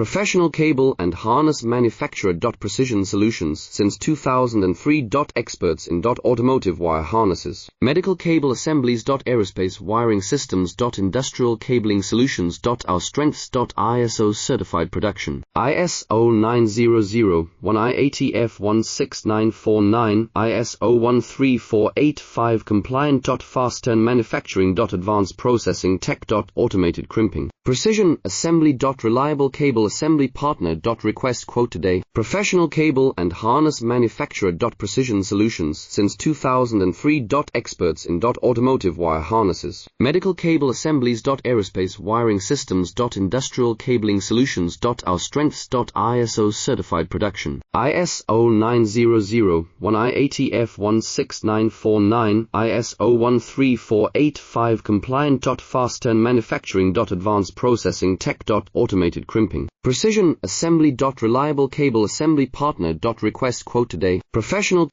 Professional cable and harness manufacturer. Precision Solutions since 2003. Experts in automotive wire harnesses, medical cable assemblies. Aerospace wiring systems. Industrial cabling solutions. Our strengths. ISO certified production. ISO 9001-IATF16949, ISO 13485 compliant. Fast turn manufacturing. Advanced processing tech. Automated crimping. Precision assembly. Reliable cable assembly partner. Request quote today. Professional cable and harness manufacturer. Precision Solutions since 2003. Experts in automotive wire harnesses, medical cable assemblies. Aerospace wiring systems. Industrial cabling solutions. Our strengths. ISO certified production. ISO 9001-IATF16949, ISO 13485 compliant. Fast turn manufacturing. Advanced processing tech. Automated crimping. Precision assembly. Reliable cable assembly partner. Request quote today. Professional